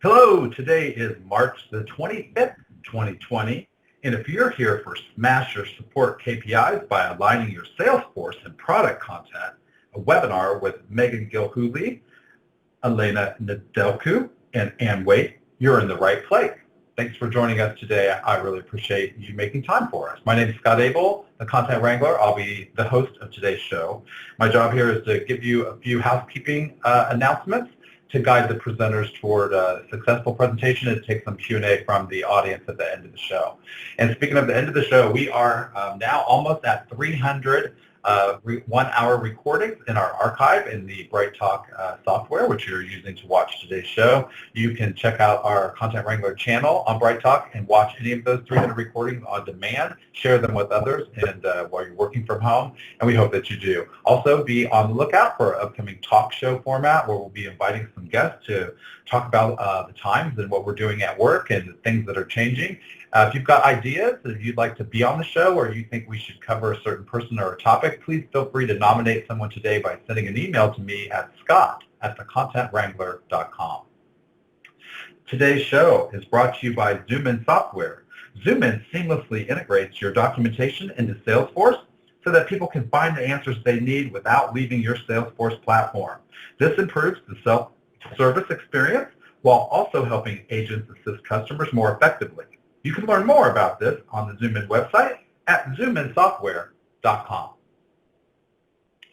Hello, today is March the 25th, 2020, and if you're here for Smash Your Support KPIs by aligning your Salesforce and product content, a webinar with Megan Gilhooly, Elena Nedelcu, and Waite, you're in the right place. Thanks for joining us today. I really appreciate you making time for us. My name is Scott Abel, the Content Wrangler. I'll be the host of today's show. My job here is to give you a few housekeeping announcements to guide the presenters toward a successful presentation and take some Q&A from the audience at the end of the show. And speaking of the end of the show, we are now almost at 300 one-hour recordings in our archive in the BrightTalk software, which you're using to watch today's show. You can check out our Content Wrangler channel on BrightTalk and watch any of those 300 recordings on demand, share them with others and while you're working from home, and we hope that you do. Also, be on the lookout for an upcoming talk show format where we'll be inviting some guests to talk about the times and what we're doing at work and the things that are changing. If you've got ideas, if you'd like to be on the show or you think we should cover a certain person or a topic, please feel free to nominate someone today by sending an email to me at scott@thecontentwrangler.com. Today's show is brought to you by Zoomin software. Zoomin seamlessly integrates your documentation into Salesforce so that people can find the answers they need without leaving your Salesforce platform. This improves the self-service experience while also helping agents assist customers more effectively. You can learn more about this on the Zoomin website at zoominsoftware.com.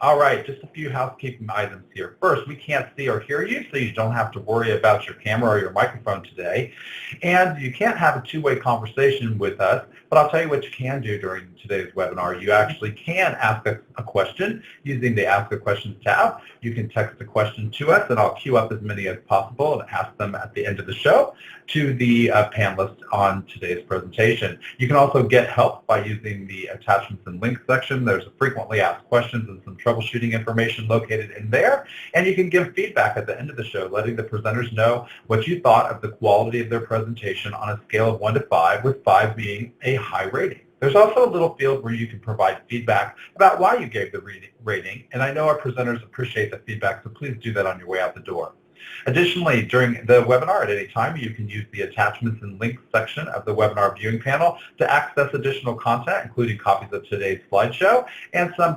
All right, just a few housekeeping items here. First, we can't see or hear you, so you don't have to worry about your camera or your microphone today. And you can't have a two-way conversation with us, but I'll tell you what you can do during today's webinar. You actually can ask a question using the Ask a Questions tab. You can text a question to us, and I'll queue up as many as possible and ask them at the end of the show to the panelists on today's presentation. You can also get help by using the attachments and links section. There's a frequently asked questions and some troubleshooting information located in there, and you can give feedback at the end of the show, letting the presenters know what you thought of the quality of their presentation on a scale of 1 to 5, with 5 being a high rating. There's also a little field where you can provide feedback about why you gave the rating, and I know our presenters appreciate the feedback, so please do that on your way out the door. Additionally, during the webinar at any time, you can use the attachments and links section of the webinar viewing panel to access additional content, including copies of today's slideshow and some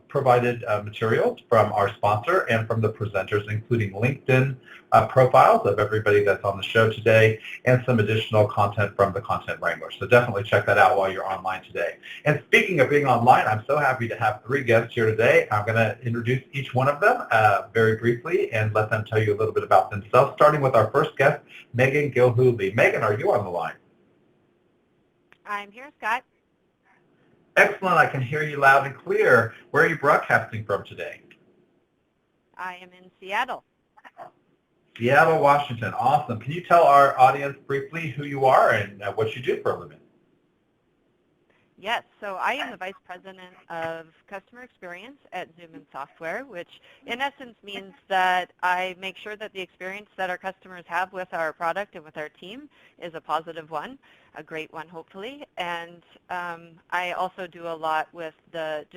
provided materials from our sponsor and from the presenters, including LinkedIn profiles of everybody that's on the show today and some additional content from the Content Wrangler. So definitely check that out while you're online today. And speaking of being online, I'm so happy to have 3 guests here today. I'm going to introduce each one of them very briefly and let them tell you a little bit about themselves, starting with our first guest, Megan Gilhooly. Megan, are you on the line? I'm here, Scott. Excellent. I can hear you loud and clear. Where are you broadcasting from today? I am in Seattle. Seattle, Washington. Awesome. Can you tell our audience briefly who you are and what you do for a living? Yes, so I am the Vice President of Customer Experience at Zoomin Software, which in essence means that I make sure that the experience that our customers have with our product and with our team is a positive one, a great one hopefully, and I also do a lot with the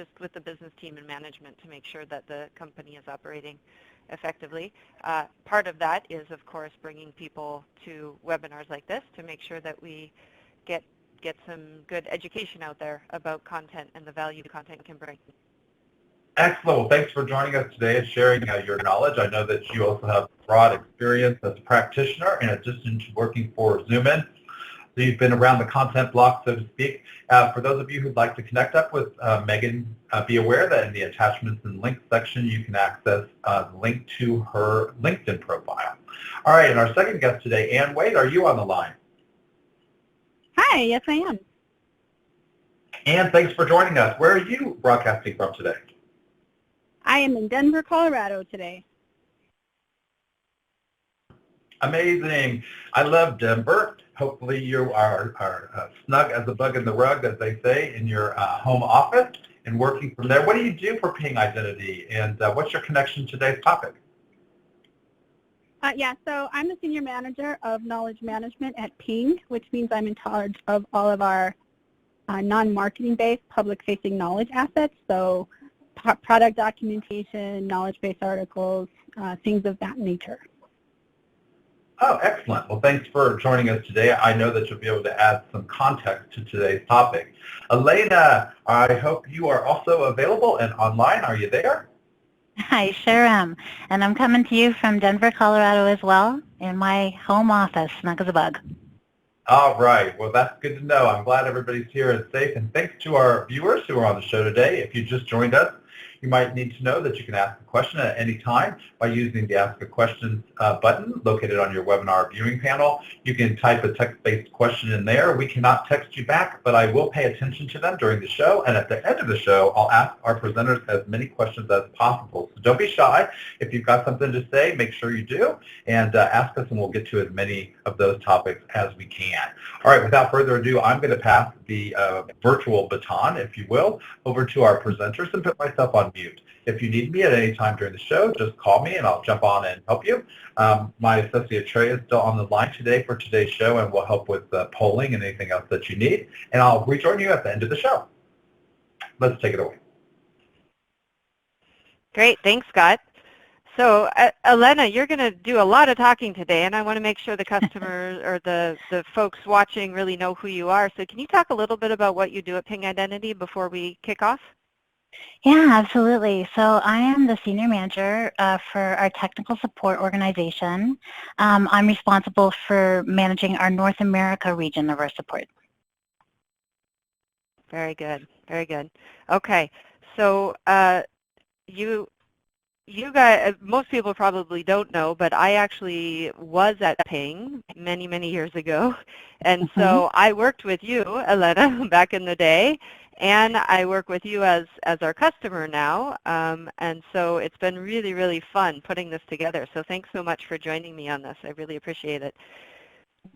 business team and management to make sure that the company is operating effectively. Part of that is, of course, bringing people to webinars like this to make sure that we get some good education out there about content and the value the content can bring. Excellent. Well, thanks for joining us today and sharing your knowledge. I know that you also have broad experience as a practitioner in addition to working for Zoomin. So you've been around the content block, so to speak. For those of you who'd like to connect up with Megan, be aware that in the attachments and links section, you can access the link to her LinkedIn profile. All right, and our second guest today, Ann Waite, are you on the line? Hi, yes I am. Ann, thanks for joining us. Where are you broadcasting from today? I am in Denver, Colorado today. Amazing. I love Denver. Hopefully you are snug as a bug in the rug, as they say, in your home office and working from there. What do you do for Ping Identity, and what's your connection to today's topic? Yeah, so I'm the Senior Manager of Knowledge Management at Ping, which means I'm in charge of all of our non-marketing based public-facing knowledge assets, so product documentation, knowledge-based articles, things of that nature. Oh, excellent. Well, thanks for joining us today. I know that you'll be able to add some context to today's topic. Elena, I hope you are also available and online. Are you there? I sure am. And I'm coming to you from Denver, Colorado as well, in my home office, snug as a bug. All right. Well, that's good to know. I'm glad everybody's here and safe. And thanks to our viewers who are on the show today. If you just joined us, you might need to know that you can ask a question at any time by using the Ask a Question button located on your webinar viewing panel. You can type a text-based question in there. We cannot text you back, but I will pay attention to them during the show. And at the end of the show, I'll ask our presenters as many questions as possible. So don't be shy. If you've got something to say, make sure you do. And ask us, and we'll get to as many of those topics as we can. All right, without further ado, I'm going to pass the virtual baton, if you will, over to our presenters and put myself on mute. If you need me at any time during the show, just call me and I'll jump on and help you. My associate Trey is still on the line today for today's show and will help with polling and anything else that you need. And I'll rejoin you at the end of the show. Let's take it away. Great. Thanks, Scott. So, Elena, you're going to do a lot of talking today, and I want to make sure the customers or the folks watching really know who you are. So can you talk a little bit about what you do at Ping Identity before we kick off? Yeah, absolutely. So I am the senior manager for our technical support organization. I'm responsible for managing our North America region of our support. Very good. Very good. Okay. So you guys, most people probably don't know, but I actually was at Ping many, many years ago. And so I worked with you, Elena, back in the day. And I work with you as our customer now, and so it's been really, really fun putting this together. So thanks so much for joining me on this. I really appreciate it.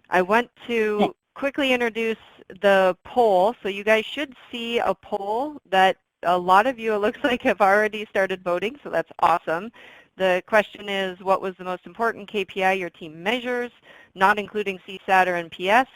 I want to quickly introduce the poll. So you guys should see a poll that a lot of you, it looks like, have already started voting, so that's awesome. The question is, what was the most important KPI your team measures, not including CSAT or NPS?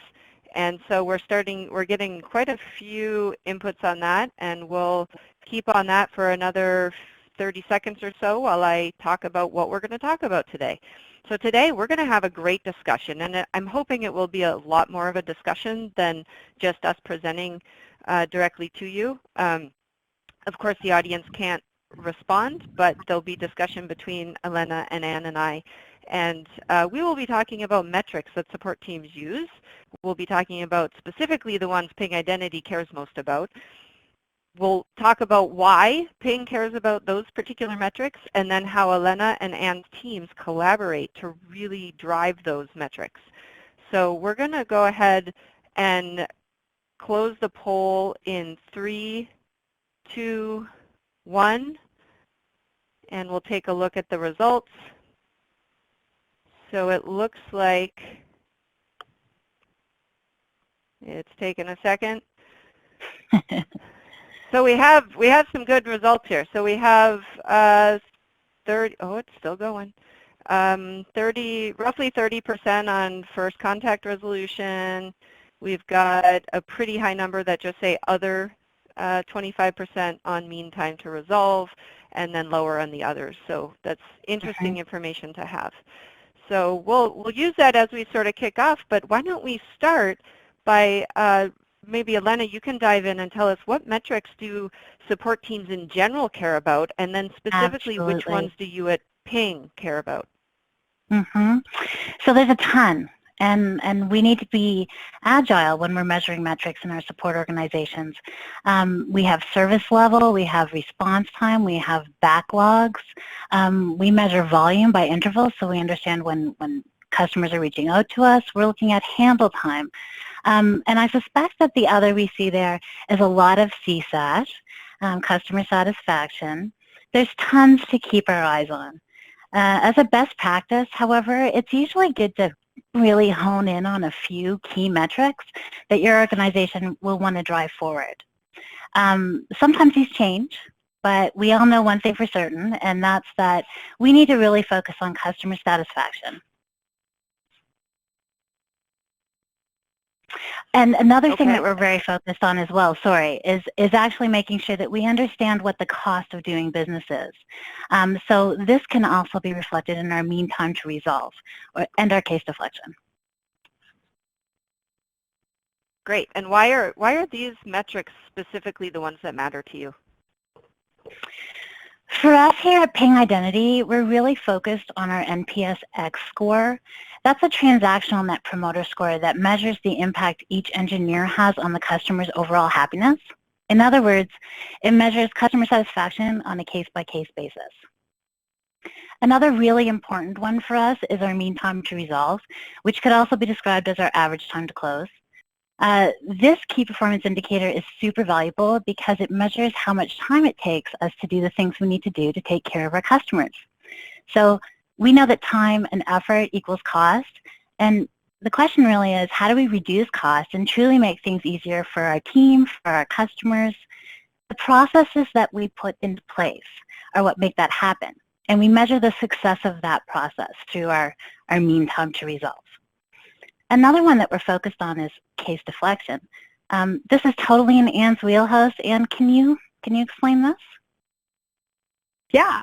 And so we're getting quite a few inputs on that, and we'll keep on that for another 30 seconds or so while I talk about what we're going to talk about today. So today we're going to have a great discussion, and I'm hoping it will be a lot more of a discussion than just us presenting directly to you. Of course, the audience can't respond, but there'll be discussion between Elena and Ann and I. And we will be talking about metrics that support teams use. We'll be talking about specifically the ones Ping Identity cares most about. We'll talk about why Ping cares about those particular metrics, and then how Elena and Ann's teams collaborate to really drive those metrics. So we're going to go ahead and close the poll in 3, 2, 1, and we'll take a look at the results. So it looks like it's taken a second. So we have some good results here. So we have 30. Oh, it's still going. 30, roughly 30% on first contact resolution. We've got a pretty high number that just say other, 25% on mean time to resolve, and then lower on the others. So that's interesting information to have. So we'll use that as we sort of kick off, but why don't we start by maybe, Elena, you can dive in and tell us what metrics do support teams in general care about, and then specifically which ones do you at Ping care about? So there's a ton, and we need to be agile when we're measuring metrics in our support organizations. We have service level, we have response time, we have backlogs. We measure volume by intervals, so we understand when customers are reaching out to us. We're looking at handle time. And I suspect that the other we see there is a lot of CSAT, customer satisfaction. There's tons to keep our eyes on. As a best practice, however, it's usually good to really hone in on a few key metrics that your organization will want to drive forward. Sometimes these change, but we all know one thing for certain, and that's that we need to really focus on customer satisfaction. And another thing Okay. that we're very focused on as well, is actually making sure that we understand what the cost of doing business is. So this can also be reflected in our mean time to resolve and our case deflection. Great. And why are these metrics specifically the ones that matter to you? For us here at Ping Identity, we're really focused on our NPS X score. That's a transactional net promoter score that measures the impact each engineer has on the customer's overall happiness. In other words, it measures customer satisfaction on a case-by-case basis. Another really important one for us is our mean time to resolve, which could also be described as our average time to close. This key performance indicator is super valuable because it measures how much time it takes us to do the things we need to do to take care of our customers. So we know that time and effort equals cost, and the question really is, how do we reduce cost and truly make things easier for our team, for our customers? The processes that we put into place are what make that happen, and we measure the success of that process through our mean time to resolve. Another one that we're focused on is case deflection. This is totally in Anne's wheelhouse. Anne, can you explain this? Yeah.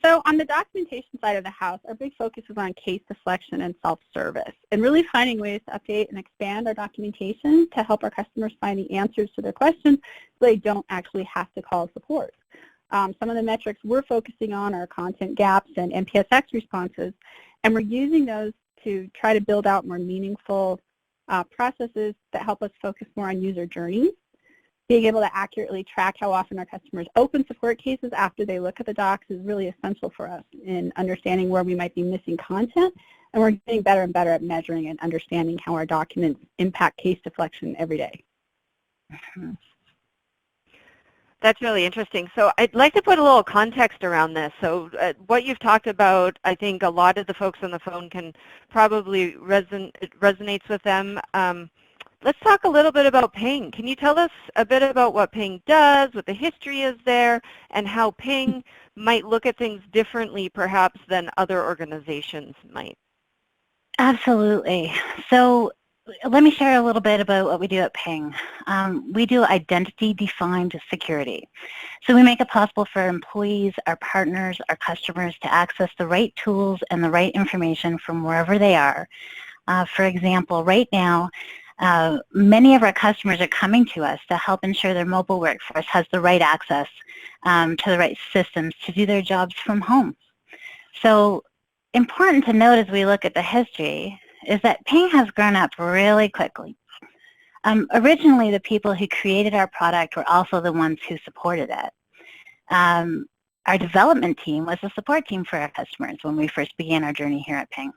So on the documentation side of the house, our big focus is on case deflection and self-service, and really finding ways to update and expand our documentation to help our customers find the answers to their questions so they don't actually have to call support. Some of the metrics we're focusing on are content gaps and NPSX responses, and we're using those to try to build out more meaningful processes that help us focus more on user journeys. Being able to accurately track how often our customers open support cases after they look at the docs is really essential for us in understanding where we might be missing content, and we're getting better and better at measuring and understanding how our documents impact case deflection every day. Mm-hmm. That's really interesting. So I'd like to put a little context around this. So what you've talked about, I think a lot of the folks on the phone can probably it resonates with them. Let's talk a little bit about Ping. Can you tell us a bit about what Ping does, what the history is there, and how Ping might look at things differently perhaps than other organizations might? Absolutely. So let me share a little bit about what we do at Ping. We do identity-defined security. So we make it possible for employees, our partners, our customers to access the right tools and the right information from wherever they are. For example, right now, many of our customers are coming to us to help ensure their mobile workforce has the right access to the right systems to do their jobs from home. So important to note as we look at the history is that Ping has grown up really quickly. Originally, the people who created our product were also the ones who supported it. Our development team was the support team for our customers when we first began our journey here at Ping.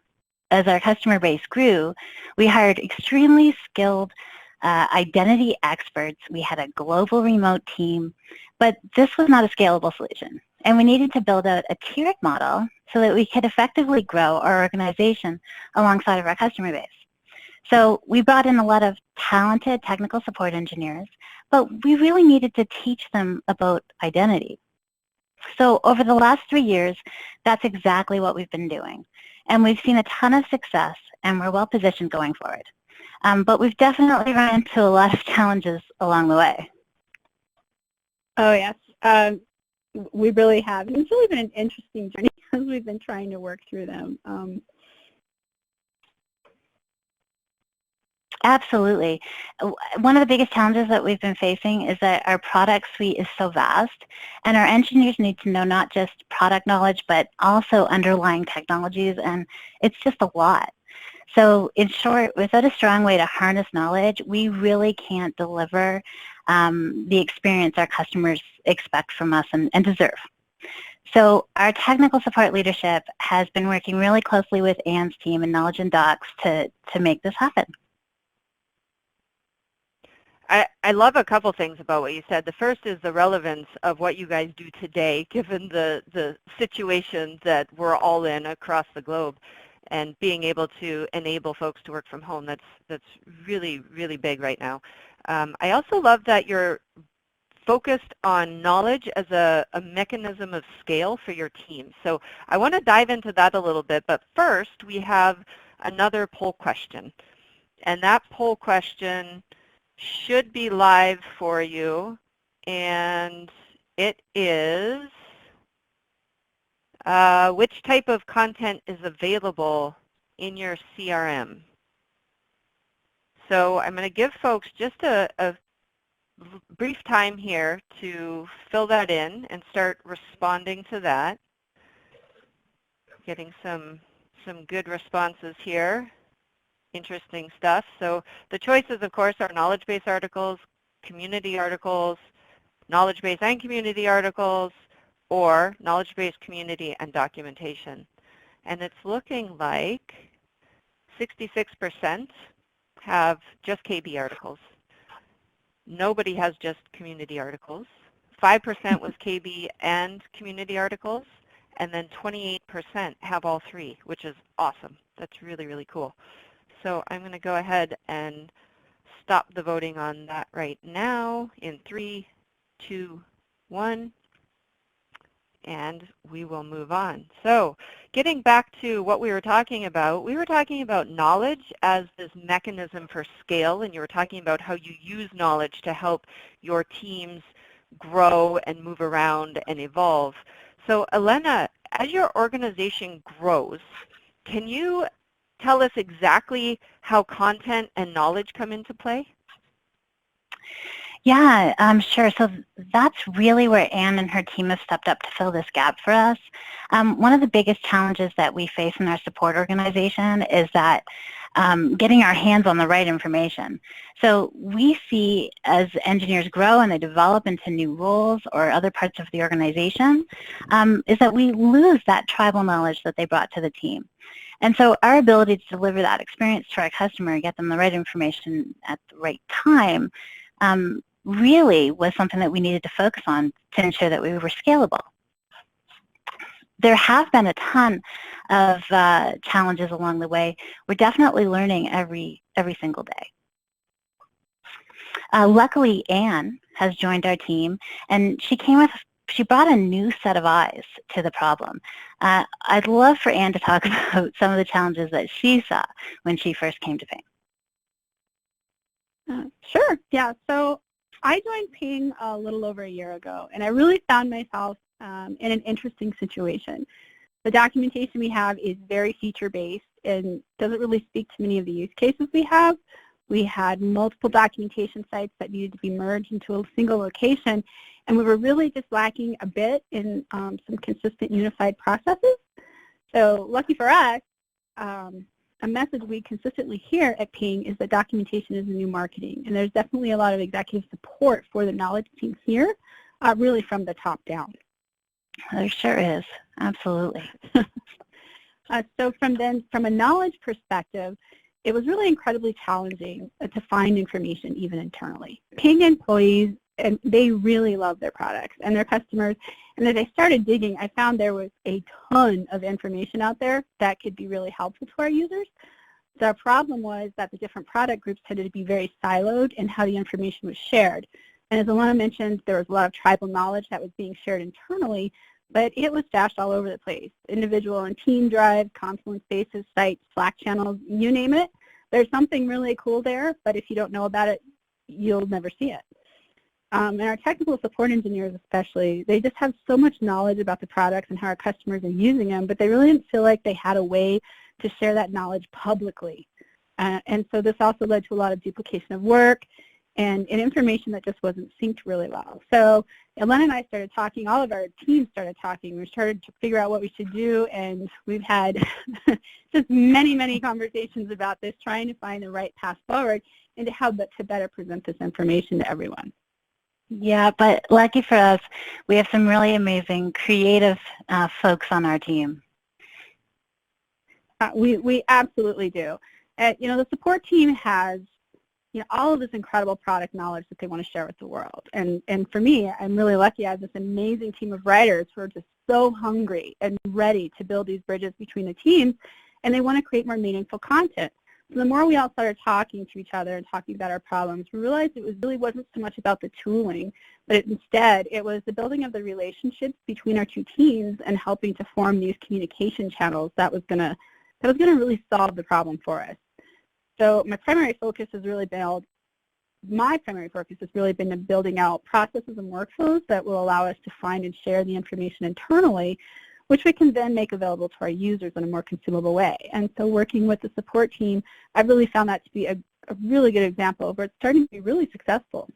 As our customer base grew, we hired extremely skilled identity experts. We had a global remote team, but this was not a scalable solution. And we needed to build out a tiered model so that we could effectively grow our organization alongside of our customer base. So we brought in a lot of talented technical support engineers, but we really needed to teach them about identity. So over the last 3 years, that's exactly what we've been doing. And we've seen a ton of success, and we're well positioned going forward. But we've definitely run into a lot of challenges along the way. Oh, yes. We really have. And it's really been an interesting journey as we've been trying to work through them. Absolutely. One of the biggest challenges that we've been facing is that our product suite is so vast, and our engineers need to know not just product knowledge, but also underlying technologies, and it's just a lot. So in short, without a strong way to harness knowledge, we really can't deliver the experience our customers expect from us and deserve. So our technical support leadership has been working really closely with Anne's team and Knowledge and Docs to make this happen. I love a couple things about what you said. The first is the relevance of what you guys do today, given the situation that we're all in across the globe, and being able to enable folks to work from home. That's really, really big right now. I also love that you're focused on knowledge as a mechanism of scale for your team. So I want to dive into that a little bit, but first we have another poll question. And that poll question should be live for you. And it is, which type of content is available in your CRM? So I'm going to give folks just a brief time here to fill that in and start responding to that. Getting some good responses here. Interesting stuff. So the choices, of course, are knowledge base articles, community articles, knowledge base and community articles, or knowledge base, community, and documentation. And it's looking like 66% have just KB articles. Nobody has just community articles. 5% was KB and community articles, and then 28% have all three, which is awesome. That's really, really cool. So I'm going to go ahead and stop the voting on that right now in 3, 2, 1, and we will move on. So getting back to what we were talking about knowledge as this mechanism for scale, and you were talking about how you use knowledge to help your teams grow and move around and evolve. So Elena, as your organization grows, can you tell us exactly how content and knowledge come into play? Yeah, sure. So that's really where Anne and her team have stepped up to fill this gap for us. One of the biggest challenges that we face in our support organization is that getting our hands on the right information. So we see as engineers grow and they develop into new roles or other parts of the organization, is that we lose that tribal knowledge that they brought to the team. And so our ability to deliver that experience to our customer and get them the right information at the right time really was something that we needed to focus on to ensure that we were scalable. There have been a ton of challenges along the way. We're definitely learning every single day. Luckily, Anne has joined our team, and she brought a new set of eyes to the problem. I'd love for Anne to talk about some of the challenges that she saw when she first came to Ping. Sure, yeah. So I joined Ping a little over a year ago, and I really found myself in an interesting situation. The documentation we have is very feature-based and doesn't really speak to many of the use cases we have. We had multiple documentation sites that needed to be merged into a single location, and we were really just lacking a bit in some consistent unified processes. So lucky for us, a message we consistently hear at Ping is that documentation is the new marketing, and there's definitely a lot of executive support for the knowledge team here, really from the top down. There sure is, absolutely. So from a knowledge perspective, it was really incredibly challenging to find information even internally. Ping employees, and they really love their products and their customers, and as I started digging, I found there was a ton of information out there that could be really helpful to our users. The problem was that the different product groups tended to be very siloed in how the information was shared. And as Elena mentioned, there was a lot of tribal knowledge that was being shared internally, but it was stashed all over the place. Individual and team drives, Confluence Spaces, sites, Slack channels, you name it. There's something really cool there, but if you don't know about it, you'll never see it. And our technical support engineers especially, they just have so much knowledge about the products and how our customers are using them, but they really didn't feel like they had a way to share that knowledge publicly. And so this also led to a lot of duplication of work and information that just wasn't synced really well. So Elena and I started talking, all of our teams started talking, we started to figure out what we should do, and we've had just many, many conversations about this, trying to find the right path forward and to how to better present this information to everyone. Yeah, but lucky for us, we have some really amazing creative folks on our team. We absolutely do. The support team has all of this incredible product knowledge that they want to share with the world. And for me, I'm really lucky I have this amazing team of writers who are just so hungry and ready to build these bridges between the teams, and they want to create more meaningful content. So the more we all started talking to each other and talking about our problems, we realized it really wasn't so much about the tooling, but instead it was the building of the relationships between our two teams and helping to form these communication channels that was going to really solve the problem for us. So my primary focus has really been in building out processes and workflows that will allow us to find and share the information internally, which we can then make available to our users in a more consumable way. And so working with the support team, I've really found that to be a really good example of where it's starting to be really successful.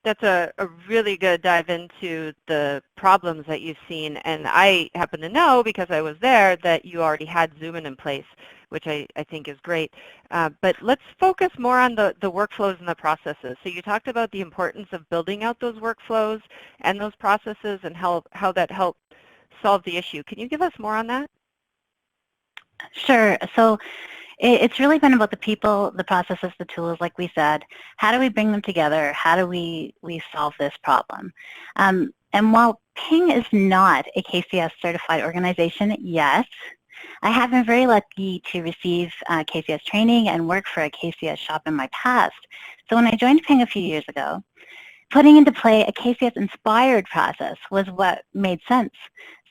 That's a really good dive into the problems that you've seen, and I happen to know, because I was there, that you already had Zoomin in place, which I think is great. But let's focus more on the workflows and the processes. So you talked about the importance of building out those workflows and those processes and how that helped solve the issue. Can you give us more on that? Sure. So it's really been about the people, the processes, the tools, like we said. How do we bring them together? How do we solve this problem? And while Ping is not a KCS certified organization yet, I have been very lucky to receive KCS training and work for a KCS shop in my past. So when I joined Ping a few years ago, putting into play a KCS-inspired process was what made sense.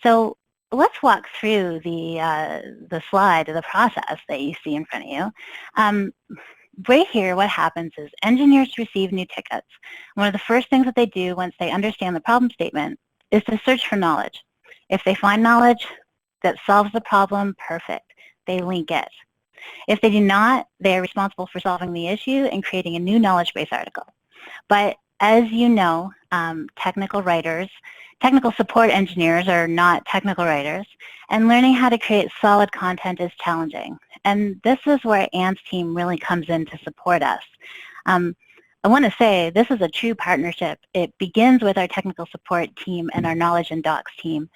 So let's walk through the slide of the process that you see in front of you. Right here, what happens is engineers receive new tickets. One of the first things that they do once they understand the problem statement is to search for knowledge. If they find knowledge that solves the problem, perfect. They link it. If they do not, they are responsible for solving the issue and creating a new knowledge base article. But as you know, technical support engineers are not technical writers, and learning how to create solid content is challenging. And this is where Anne's team really comes in to support us. I want to say this is a true partnership. It begins with our technical support team and our knowledge and docs team.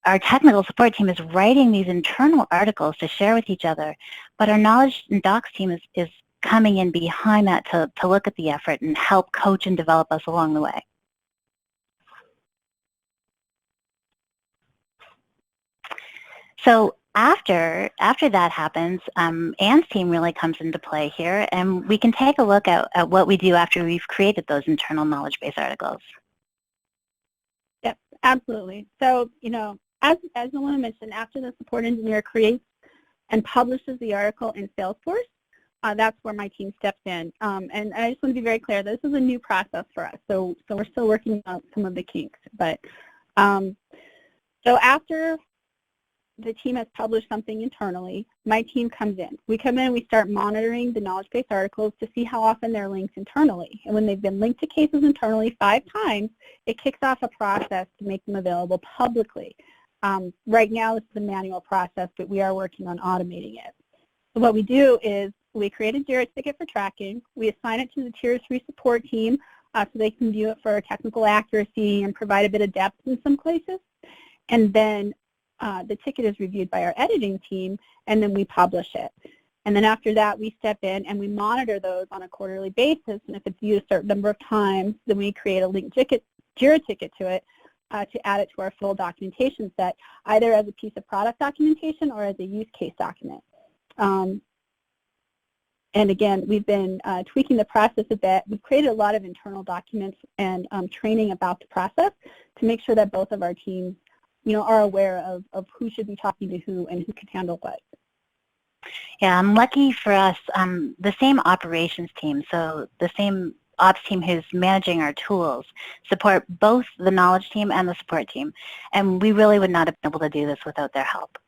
Our technical support team is writing these internal articles to share with each other, but our knowledge and docs team is coming in behind that to look at the effort and help coach and develop us along the way. So after that happens, Anne's team really comes into play here, and we can take a look at what we do after we've created those internal knowledge base articles. Yep, absolutely. So, as Elena mentioned, after the support engineer creates and publishes the article in Salesforce, that's where my team steps in. And I just want to be very clear, this is a new process for us, so we're still working out some of the kinks. But so after the team has published something internally, my team comes in. We come in and we start monitoring the knowledge base articles to see how often they're linked internally. And when they've been linked to cases internally 5 times, it kicks off a process to make them available publicly. Right now, this is a manual process, but we are working on automating it. So what we do is we create a JIRA ticket for tracking. We assign it to the Tier 3 support team so they can view it for technical accuracy and provide a bit of depth in some places. And then the ticket is reviewed by our editing team, and then we publish it. And then after that, we step in and we monitor those on a quarterly basis. And if it's viewed a certain number of times, then we create a linked JIRA ticket to it to add it to our full documentation set, either as a piece of product documentation or as a use case document. And again, we've been tweaking the process a bit. We've created a lot of internal documents and training about the process to make sure that both of our teams are aware of who should be talking to who and who can handle what. Yeah, I'm lucky for us, the same operations team, so the same ops team who's managing our tools, support both the knowledge team and the support team. And we really would not have been able to do this without their help.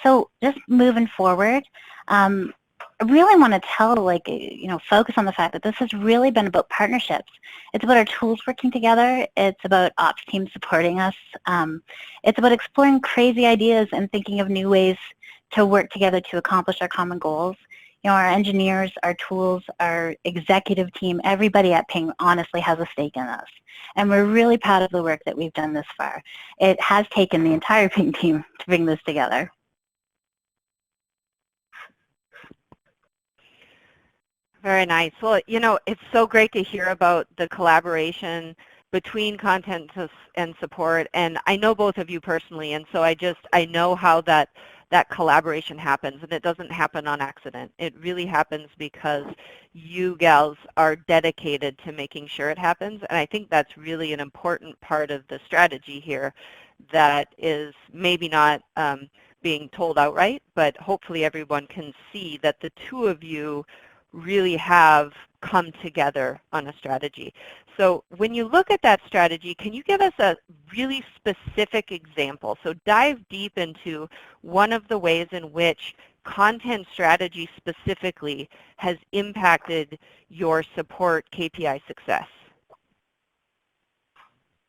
So just moving forward, I really want to focus on the fact that this has really been about partnerships. It's about our tools working together. It's about ops teams supporting us. It's about exploring crazy ideas and thinking of new ways to work together to accomplish our common goals. Our engineers, our tools, our executive team, everybody at Ping honestly has a stake in us. And we're really proud of the work that we've done this far. It has taken the entire Ping team to bring this together. Very nice. Well, it's so great to hear about the collaboration between content and support, and I know both of you personally, and so I know how that that collaboration happens, and it doesn't happen on accident. It really happens because you gals are dedicated to making sure it happens, and I think that's really an important part of the strategy here that is maybe not being told outright, but hopefully everyone can see that the two of you really have come together on a strategy. So when you look at that strategy, can you give us a really specific example? So dive deep into one of the ways in which content strategy specifically has impacted your support KPI success.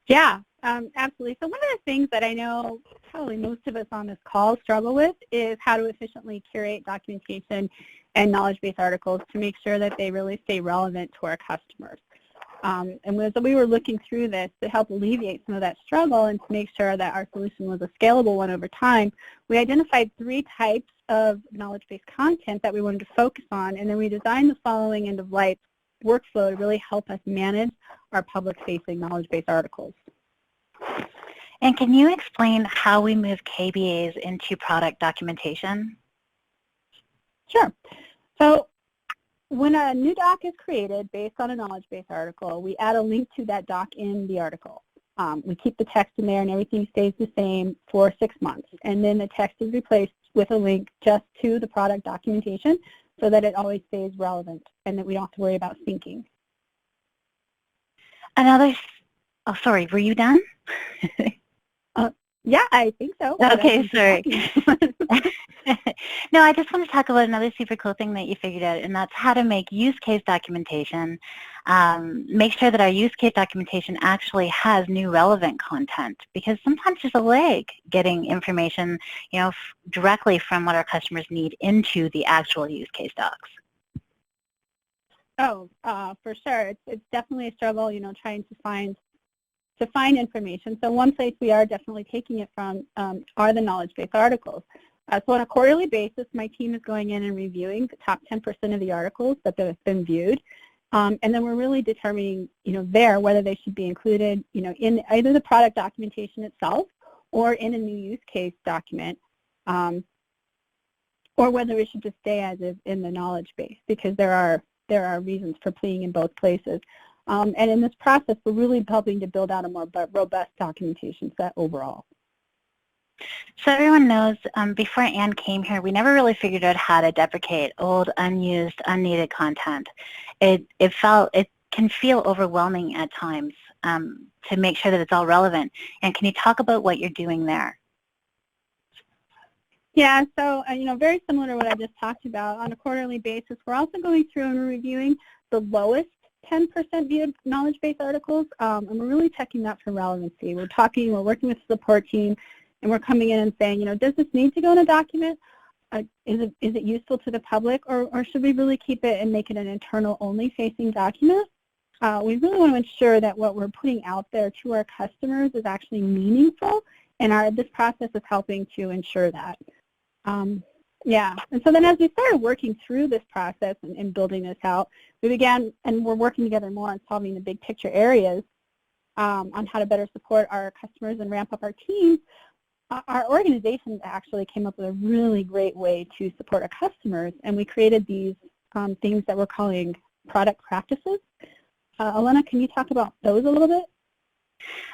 Yeah, absolutely. So one of the things that I know probably most of us on this call struggle with is how to efficiently curate documentation and knowledge-based articles to make sure that they really stay relevant to our customers. And as we were looking through this to help alleviate some of that struggle and to make sure that our solution was a scalable one over time, we identified 3 types of knowledge-based content that we wanted to focus on, and then we designed the following end-of-life workflow to really help us manage our public-facing knowledge-based articles. And can you explain how we move KBAs into product documentation? Sure. So when a new doc is created based on a knowledge-based article, we add a link to that doc in the article. We keep the text in there and everything stays the same for 6 months. And then the text is replaced with a link just to the product documentation so that it always stays relevant and that we don't have to worry about syncing. Oh, sorry, were you done? Yeah, I think so. Okay, sorry. No, I just want to talk about another super cool thing that you figured out, and that's how to make use case documentation, make sure that our use case documentation actually has new relevant content, because sometimes there's a lag getting information, directly from what our customers need into the actual use case docs. Oh, for sure. It's definitely a struggle, trying to find information. So one place we are definitely taking it from are the knowledge-based articles. So on a quarterly basis, my team is going in and reviewing the top 10% of the articles that have been viewed. And then we're really determining, there whether they should be included, in either the product documentation itself or in a new use case document, or whether it should just stay as is in the knowledge base, because there are reasons for being in both places. And in this process, we're really helping to build out a more robust documentation set overall. So everyone knows, before Anne came here, we never really figured out how to deprecate old, unused, unneeded content. It can feel overwhelming at times to make sure that it's all relevant. And can you talk about what you're doing there? Yeah, so very similar to what I just talked about. On a quarterly basis, we're also going through and reviewing the lowest 10% viewed knowledge-based articles, and we're really checking that for relevancy. We're working with the support team, and we're coming in and saying, does this need to go in a document? Is it useful to the public, or should we really keep it and make it an internal-only facing document? We really want to ensure that what we're putting out there to our customers is actually meaningful, and this process is helping to ensure that. Yeah, and so then as we started working through this process and building this out, we began, and we're working together more on solving the big picture areas on how to better support our customers and ramp up our teams. Our organization actually came up with a really great way to support our customers, and we created these things that we're calling product practices. Elena, can you talk about those a little bit?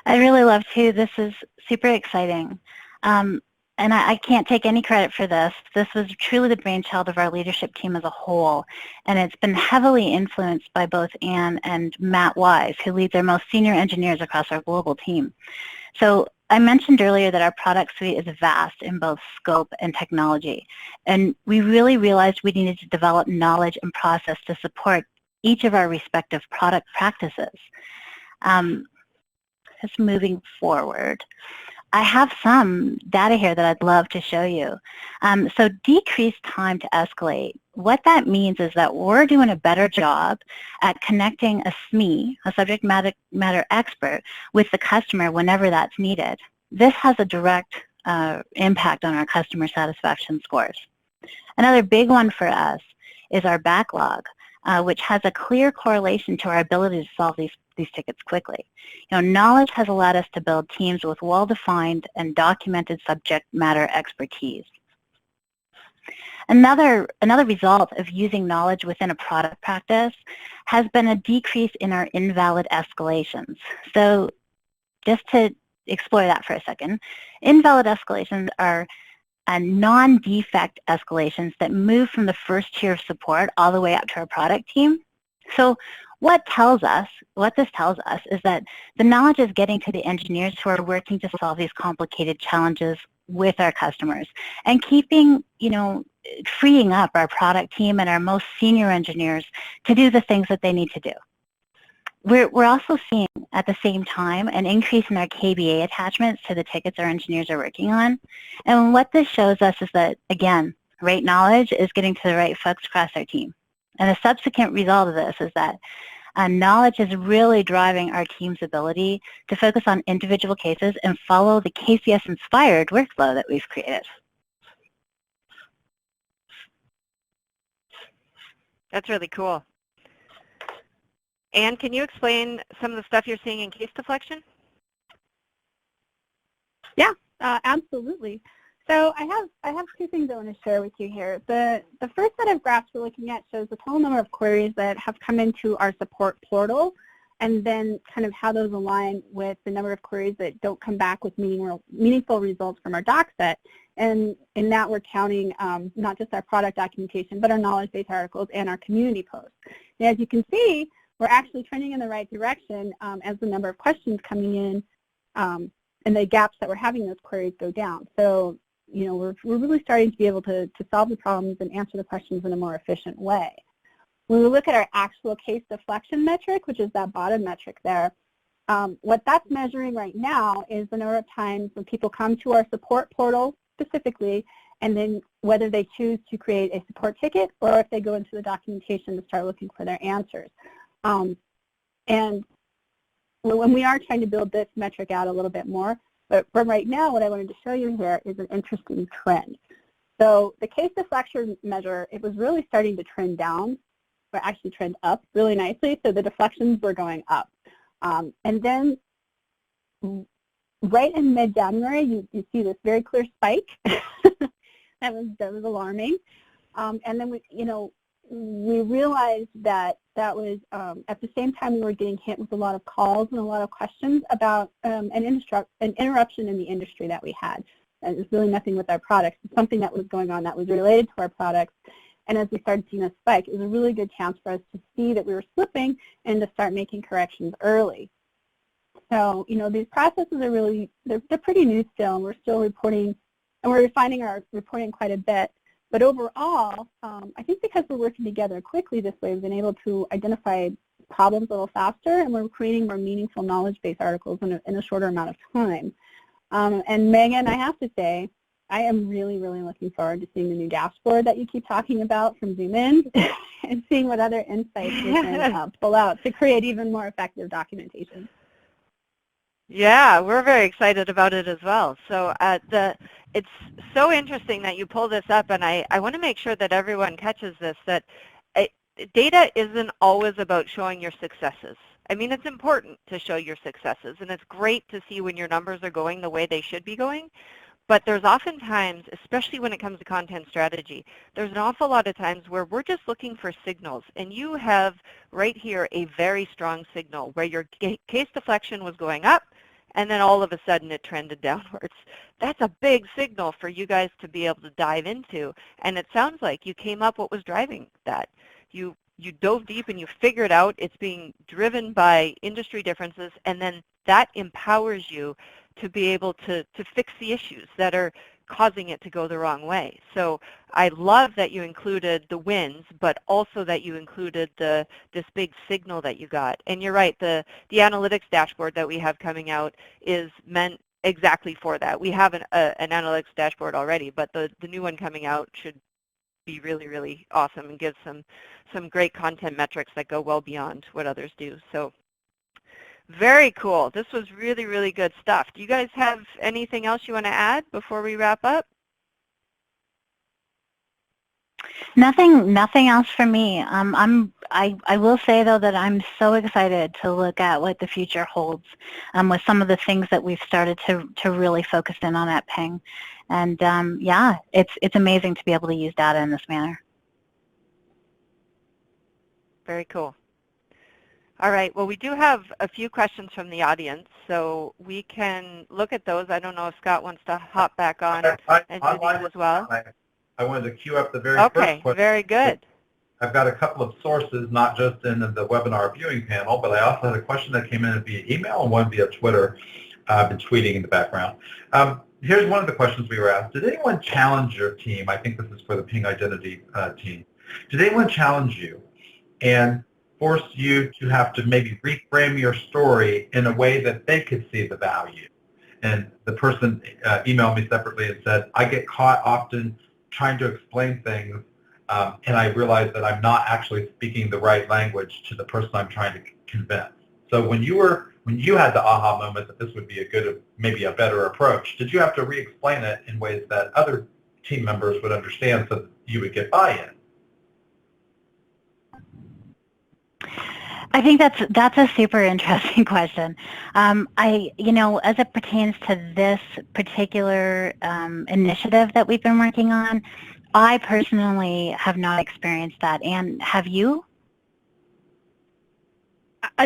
I'd really love to. This is super exciting. And I can't take any credit for this. This was truly the brainchild of our leadership team as a whole, and it's been heavily influenced by both Anne and Matt Wise, who leads our most senior engineers across our global team. So I mentioned earlier that our product suite is vast in both scope and technology, and we really realized we needed to develop knowledge and process to support each of our respective product practices. Just moving forward. I have some data here that I'd love to show you. So decreased time to escalate. What that means is that we're doing a better job at connecting a SME, a subject matter expert, with the customer whenever that's needed. This has a direct impact on our customer satisfaction scores. Another big one for us is our backlog, which has a clear correlation to our ability to solve these tickets quickly. Knowledge has allowed us to build teams with well-defined and documented subject matter expertise. Another result of using knowledge within a product practice has been a decrease in our invalid escalations. So just to explore that for a second, invalid escalations are non-defect escalations that move from the first tier of support all the way up to our product team. So what this tells us is that the knowledge is getting to the engineers who are working to solve these complicated challenges with our customers, and keeping, freeing up our product team and our most senior engineers to do the things that they need to do. We're also seeing at the same time an increase in our KBA attachments to the tickets our engineers are working on. And what this shows us is that, again, right knowledge is getting to the right folks across our team. And a subsequent result of this is that knowledge is really driving our team's ability to focus on individual cases and follow the KCS-inspired workflow that we've created. That's really cool. Anne, can you explain some of the stuff you're seeing in case deflection? Yeah, absolutely. So I have two things I want to share with you here. The first set of graphs we're looking at shows the total number of queries that have come into our support portal, and then kind of how those align with the number of queries that don't come back with meaningful results from our doc set. And in that, we're counting not just our product documentation, but our knowledge-based articles and our community posts. And as you can see, we're actually trending in the right direction as the number of questions coming in and the gaps that we're having those queries go down. So, we're really starting to be able to solve the problems and answer the questions in a more efficient way. When we look at our actual case deflection metric, which is that bottom metric there, what that's measuring right now is the number of times when people come to our support portal specifically, and then whether they choose to create a support ticket or if they go into the documentation to start looking for their answers. And when we are trying to build this metric out a little bit more, but for right now, what I wanted to show you here is an interesting trend. So the case deflection measure, it was really starting to trend down, or actually trend up really nicely, so the deflections were going up. And then right in mid-January, you see this very clear spike. that was alarming. And then we realized that was at the same time we were getting hit with a lot of calls and a lot of questions about an interruption in the industry that we had. And it's really nothing with our products. It's something that was going on that was related to our products. And as we started seeing a spike, it was a really good chance for us to see that we were slipping and to start making corrections early. So, these processes are really, they're pretty new still, and we're still reporting, and we're refining our reporting quite a bit. But overall, I think because we're working together quickly this way, we've been able to identify problems a little faster, and we're creating more meaningful knowledge-based articles in a shorter amount of time. And Megan, I have to say, I am really, really looking forward to seeing the new dashboard that you keep talking about from Zoomin and seeing what other insights we can pull out to create even more effective documentation. Yeah, we're very excited about it as well. So it's so interesting that you pull this up, and I want to make sure that everyone catches this, that data isn't always about showing your successes. I mean, it's important to show your successes, and it's great to see when your numbers are going the way they should be going. But there's often times, especially when it comes to content strategy, there's an awful lot of times where we're just looking for signals. And you have right here a very strong signal where your case deflection was going up, and then all of a sudden it trended downwards. That's a big signal for you guys to be able to dive into. And it sounds like you came up what was driving that. You dove deep and you figured out it's being driven by industry differences, and then that empowers you to be able to fix the issues that are causing it to go the wrong way. So I love that you included the wins, but also that you included this big signal that you got. And you're right, the analytics dashboard that we have coming out is meant exactly for that. We have an analytics dashboard already, but the new one coming out should be really, really awesome and give some great content metrics that go well beyond what others do. So very cool. This was really, really good stuff. Do you guys have anything else you want to add before we wrap up? Nothing else for me. I'm I will say, though, that I'm so excited to look at what the future holds with some of the things that we've started to really focus in on at Ping. And yeah, it's amazing to be able to use data in this manner. Very cool. All right, well, we do have a few questions from the audience, so we can look at those. I don't know if Scott wants to hop back on and do these as well. I wanted to queue up the very first question. Okay, very good. I've got a couple of sources, not just in the webinar viewing panel, but I also had a question that came in via email and one via Twitter. I've been tweeting in the background. Here's one of the questions we were asked. Did anyone challenge your team? I think this is for the Ping Identity team. Did anyone challenge you and force you to have to maybe reframe your story in a way that they could see the value? And the person emailed me separately and said, I get caught often trying to explain things, and I realize that I'm not actually speaking the right language to the person I'm trying to convince. So when you had the aha moment that this would be maybe a better approach, did you have to re-explain it in ways that other team members would understand so that you would get buy-in? I think that's a super interesting question. As it pertains to this particular initiative that we've been working on, I personally have not experienced that. And have you?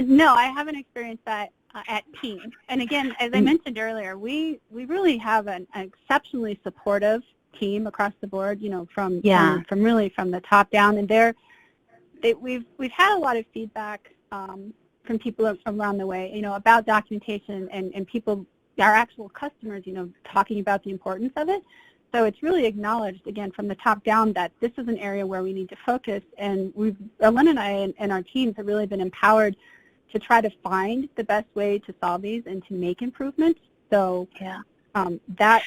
No, I haven't experienced that at Ping. And again, as I mentioned earlier, we really have an exceptionally supportive team across the board. From really from the top down, and we've had a lot of feedback from people around the way, about documentation and people, our actual customers, talking about the importance of it. So it's really acknowledged, again, from the top down that this is an area where we need to focus, and Elena and I and our teams have really been empowered to try to find the best way to solve these and to make improvements. So yeah, that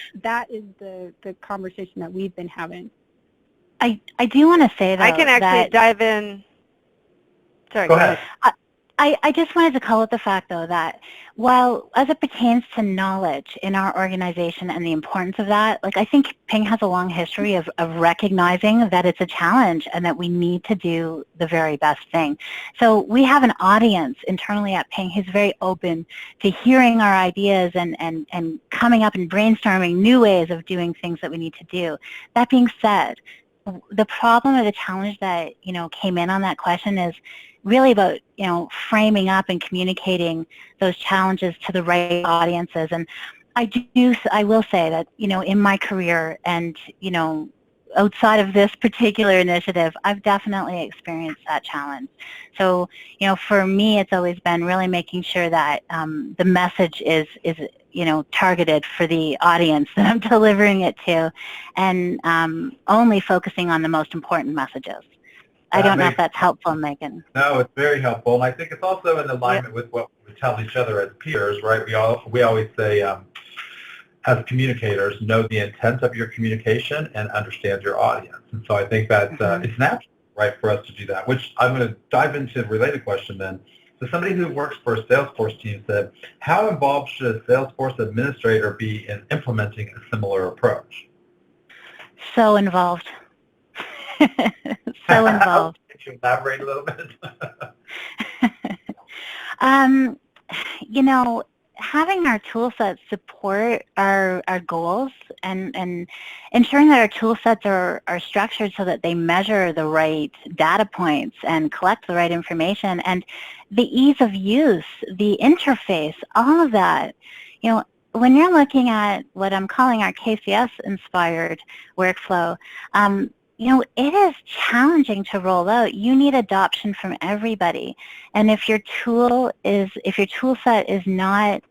is the conversation that we've been having. I do want to say, though, I can actually dive in. Sorry, go ahead. I just wanted to call out the fact, though, that while as it pertains to knowledge in our organization and the importance of that, I think Ping has a long history of recognizing that it's a challenge and that we need to do the very best thing. So we have an audience internally at Ping who's very open to hearing our ideas and coming up and brainstorming new ways of doing things that we need to do. That being said, the problem or the challenge that, came in on that question is really about, framing up and communicating those challenges to the right audiences. And I will say that, in my career and, outside of this particular initiative, I've definitely experienced that challenge. So, for me, it's always been really making sure that the message is targeted for the audience that I'm delivering it to, and only focusing on the most important messages. I don't know if that's helpful, Megan. No, it's very helpful, and I think it's also in alignment with what we tell each other as peers, right? We always say, as communicators, know the intent of your communication and understand your audience. And so I think that it's natural, right, for us to do that, which I'm going to dive into a related question then. So somebody who works for a Salesforce team said, how involved should a Salesforce administrator be in implementing a similar approach? So involved. So involved. Could you elaborate a little bit? Having our tool sets support our goals and ensuring that our tool sets are structured so that they measure the right data points and collect the right information, and the ease of use, the interface, all of that. When you're looking at what I'm calling our KCS-inspired workflow, it is challenging to roll out. You need adoption from everybody, and if your tool set is not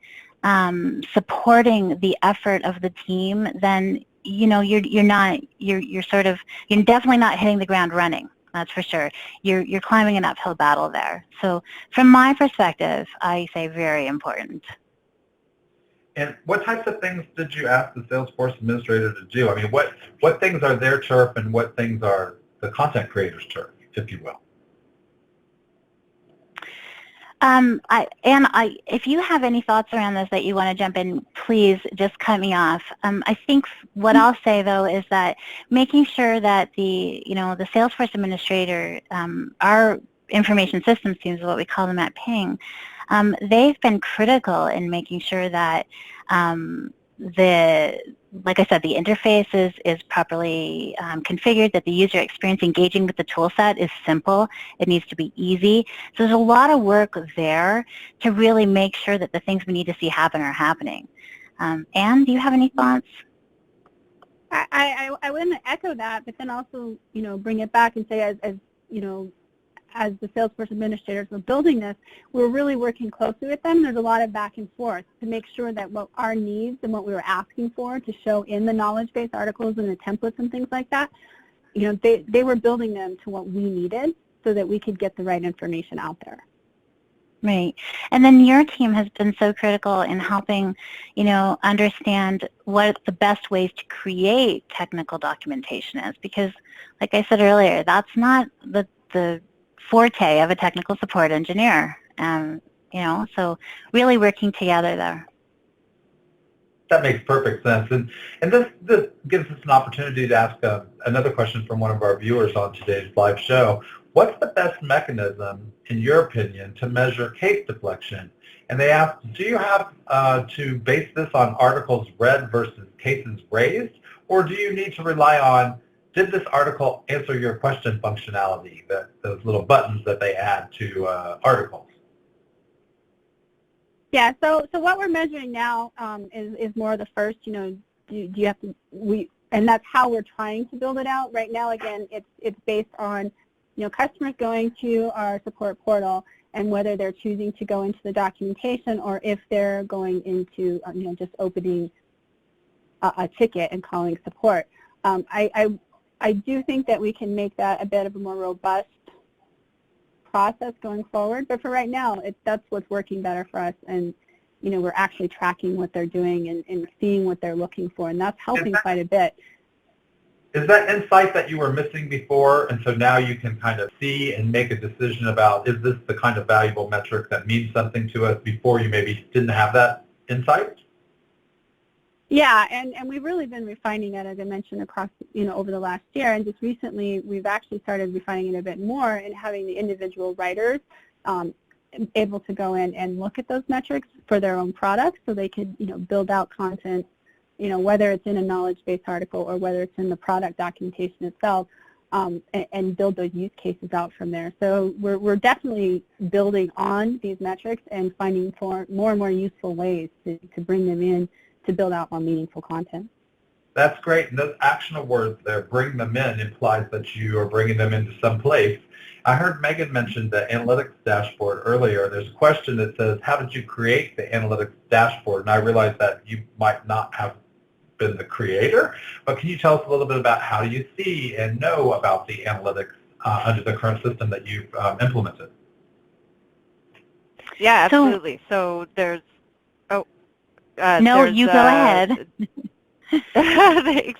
supporting the effort of the team, then you're definitely not hitting the ground running. That's for sure. You're climbing an uphill battle there. So from my perspective, I say very important. And what types of things did you ask the Salesforce administrator to do? I mean, what things are their turf and what things are the content creator's turf, if you will? If you have any thoughts around this that you want to jump in, please just cut me off. I think what I'll say, though, is that making sure that the Salesforce administrator are information systems teams is what we call them at Ping. They've been critical in making sure that like I said, the interface is properly configured, that the user experience engaging with the tool set is simple. It needs to be easy. So there's a lot of work there to really make sure that the things we need to see happen are happening. Anne, do you have any thoughts? I wouldn't echo that, but then also, bring it back and say, as the Salesforce administrators were building this, we're really working closely with them. There's a lot of back and forth to make sure that what our needs and what we were asking for to show in the knowledge base articles and the templates and things like that, they were building them to what we needed so that we could get the right information out there. Right. And then your team has been so critical in helping, understand what the best ways to create technical documentation is, because, like I said earlier, that's not the forte of a technical support engineer. So really working together there. That makes perfect sense. And this gives us an opportunity to ask another question from one of our viewers on today's live show. What's the best mechanism, in your opinion, to measure case deflection? And they ask, do you have to base this on articles read versus cases raised, or do you need to rely on, did this article answer your question functionality, those little buttons that they add to articles? Yeah, so what we're measuring now is more of the first, do you have to, and that's how we're trying to build it out. Right now, again, it's based on, customers going to our support portal and whether they're choosing to go into the documentation or if they're going into, just opening a ticket and calling support. I do think that we can make that a bit of a more robust process going forward, but for right now, that's what's working better for us, and we're actually tracking what they're doing and seeing what they're looking for, and that's helping quite a bit. Is that insight that you were missing before, and so now you can kind of see and make a decision about, is this the kind of valuable metric that means something to us, before you maybe didn't have that insight? Yeah, and we've really been refining it, as I mentioned, across, over the last year, and just recently we've actually started refining it a bit more and having the individual writers able to go in and look at those metrics for their own products so they could, build out content, whether it's in a knowledge-based article or whether it's in the product documentation itself, and build those use cases out from there. So we're definitely building on these metrics and finding more and more useful ways to bring them in to build out more meaningful content. That's great. And those actionable words there, bring them in, implies that you are bringing them into some place. I heard Megan mention the analytics dashboard earlier. There's a question that says, how did you create the analytics dashboard? And I realize that you might not have been the creator, but can you tell us a little bit about how do you see and know about the analytics under the current system that you've implemented? Yeah, absolutely. So there's, no, you go ahead. Thanks.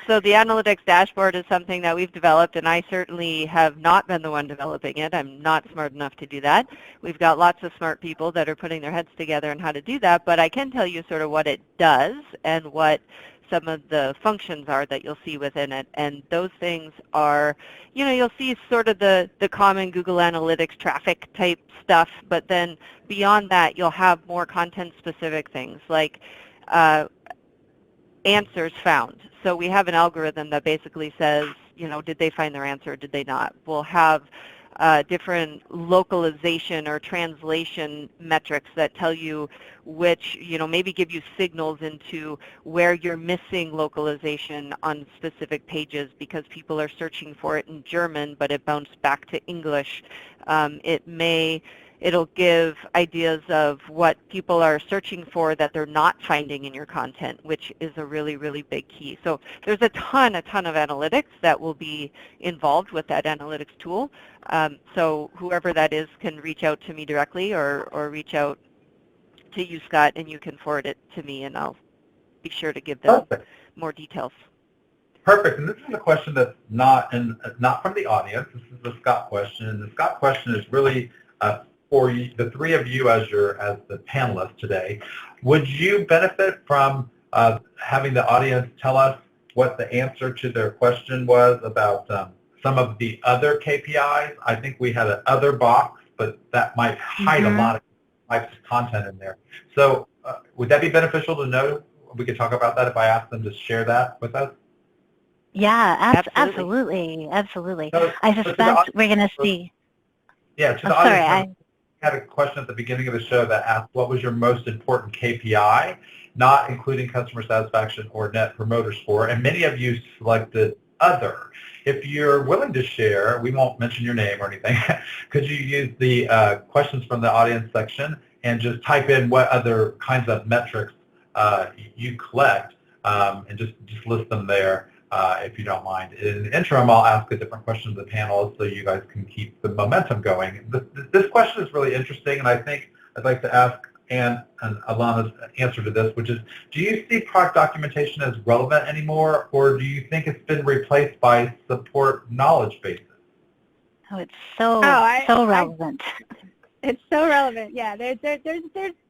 So the analytics dashboard is something that we've developed, and I certainly have not been the one developing it. I'm not smart enough to do that. We've got lots of smart people that are putting their heads together on how to do that, but I can tell you sort of what it does and what some of the functions are that you'll see within it. And those things are, you'll see sort of the common Google Analytics traffic type stuff, but then beyond that, you'll have more content-specific things like answers found. So we have an algorithm that basically says, did they find their answer or did they not? We'll have different localization or translation metrics that tell you which, maybe give you signals into where you're missing localization on specific pages because people are searching for it in German, but it bounced back to English. It'll give ideas of what people are searching for that they're not finding in your content, which is a really, really big key. So there's a ton of analytics that will be involved with that analytics tool. So whoever that is can reach out to me directly or reach out to you, Scott, and you can forward it to me, and I'll be sure to give them more details. Perfect. And this is a question that's not from the audience. This is a Scott question. And the Scott question is really for you, the three of you as the panelists today. Would you benefit from having the audience tell us what the answer to their question was about some of the other KPIs. I think we had an other box, but that might hide a lot of types of content in there. So would that be beneficial to know? We could talk about that if I asked them to share that with us. Yeah, absolutely. So, I suspect we're going to see. Yeah, to the sorry, audience, I had a question at the beginning of the show that asked, what was your most important KPI, not including customer satisfaction or net promoter score? And many of you selected other. If you're willing to share, we won't mention your name or anything, could you use the questions from the audience section and just type in what other kinds of metrics you collect and just list them there. If you don't mind. In the interim, I'll ask a different question to the panel so you guys can keep the momentum going. This question is really interesting, and I think I'd like to ask Anne and Alana's answer to this, which is, do you see product documentation as relevant anymore, or do you think it's been replaced by support knowledge bases? Oh, it's so relevant. It's so relevant, yeah. There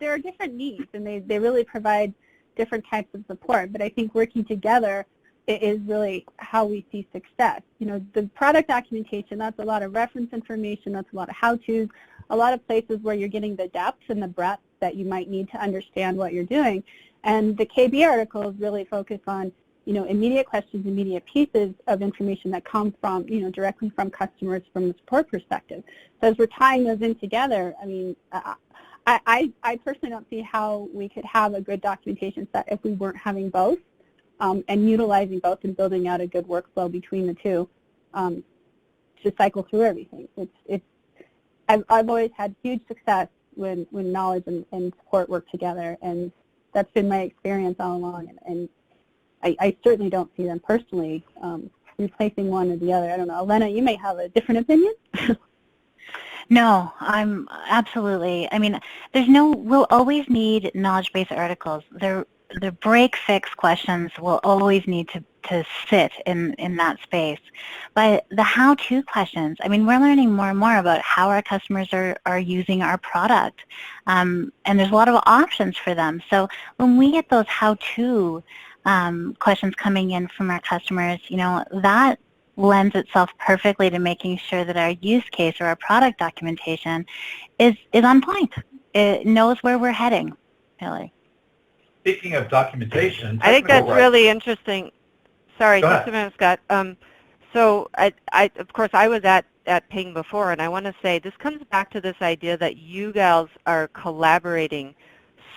are different needs, and they really provide different types of support, but I think working together is really how we see success. You know, the product documentation, that's a lot of reference information, that's a lot of how-tos, a lot of places where you're getting the depth and the breadth that you might need to understand what you're doing. And the KB articles really focus on, you know, immediate questions, immediate pieces of information that come from, you know, directly from customers from the support perspective. So as we're tying those in together, I mean, I personally don't see how we could have a good documentation set if we weren't having both. And utilizing both and building out a good workflow between the two to cycle through everything. I've always had huge success when knowledge and support work together, and that's been my experience all along. And I certainly don't see them personally replacing one or the other. I don't know. Elena, you may have a different opinion. No, I'm absolutely. I mean, we'll always need knowledge-based articles. The break-fix questions will always need to sit in that space. But the how-to questions, I mean, we're learning more and more about how our customers are using our product. And there's a lot of options for them. So when we get those how-to questions coming in from our customers, you know, that lends itself perfectly to making sure that our use case or our product documentation is on point. It knows where we're heading, really. Speaking of documentation, I think that's really interesting. Sorry, just a minute, Scott. So of course, I was at Ping before, and I want to say this comes back to this idea that you guys are collaborating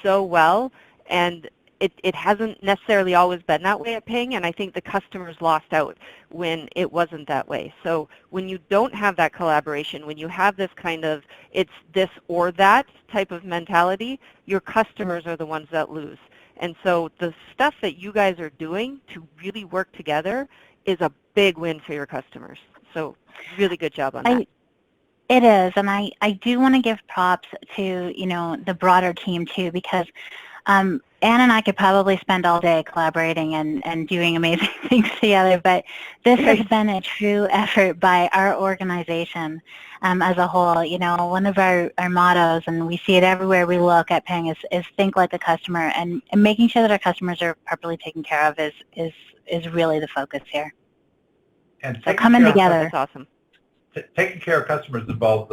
so well, and it hasn't necessarily always been that way at Ping, and I think the customers lost out when it wasn't that way. So when you don't have that collaboration, when you have this kind of it's this or that type of mentality, your customers are the ones that lose. And so the stuff that you guys are doing to really work together is a big win for your customers. So really good job on that. It is, and I do want to give props to, you know, the broader team too, because Anne and I could probably spend all day collaborating and doing amazing things together, but this has been a true effort by our organization as a whole. You know, one of our mottos, and we see it everywhere we look at Ping, is think like a customer, and making sure that our customers are properly taken care of is really the focus here. And so coming together. That's awesome. Taking care of customers involves